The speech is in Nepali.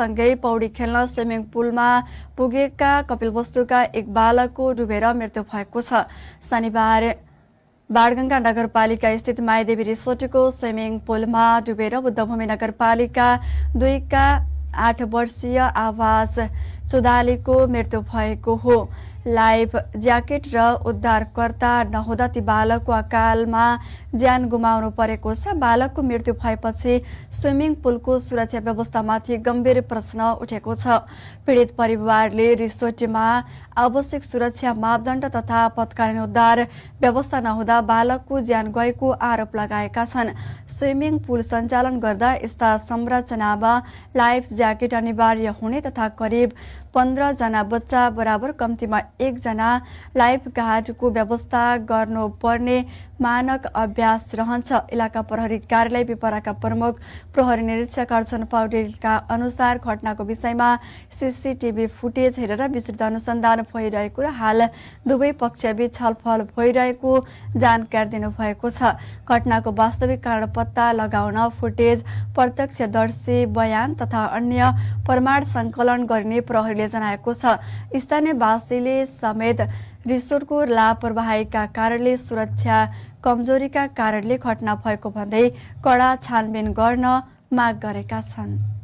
सँगै पौडी खेल्न स्विमिङ पुलमा पुगेका कपिलवस्तुका एक बालकको डुबेर मृत्यु भएको छ। शनिबार बाणगंगा नगरपालिका स्थित मायादेवी रिसोर्टको स्विमिङ पुलमा डुबेर बुद्धभूमि नगरपालिका 2 का 8 वर्षीय आवाज चौधालीको मृत्यु भएको हो। लाइफ ज्याकेट र उद्धारकर्ता नहुँदा ती बालकको अकालमा ज्यान गुमाउनु परेको छ। बालकको मृत्यु भएपछि स्विमिङ पुलको सुरक्षा व्यवस्थामाथि गम्भीर प्रश्न उठेको छ। पीडित परिवारले रिसोर्टमा आवश्यक सुरक्षा मापदण्ड तथा तत्कालीन उद्धार व्यवस्था नहुँदा बालकको ज्यान गएको आरोप लगाएका छन्। स्विमिङ पुल सञ्चालन गर्दा यस्ता संरचनामा लाइफ ज्याकेट अनिवार्य हुने तथा करिब 15 जना बच्चा बराबर कम्तीमा 1 जना लाइफ गार्डको व्यवस्था गर्नुपर्ने मानक अभ्यास रहन्छ। इलाका प्रहरी कार्यालय पिपराका प्रमुख प्रहरी निरीक्षक अर्चन पौडेलका अनुसार घटनाको विषयमा सीसीटीभी फुटेज हेरेर विस्तृत अनुसन्धान भइरहेको र हाल दुवै पक्षबीच छलफल भइरहेको जानकारी दिनुभएको छ। घटनाको वास्तविक कारण पत्ता लगाउन फुटेज, प्रत्यक्षदर्शी बयान तथा अन्य प्रमाण सङ्कलन गरिने प्रहरीले जनाएको छ। स्थानीयवासीले समेत रिसोर्टको लापरवाहीका कारणले सुरक्षा कमजोरीका कारणले घटना भएको भन्दै कडा छानबिन गर्न माग गरेका छन्।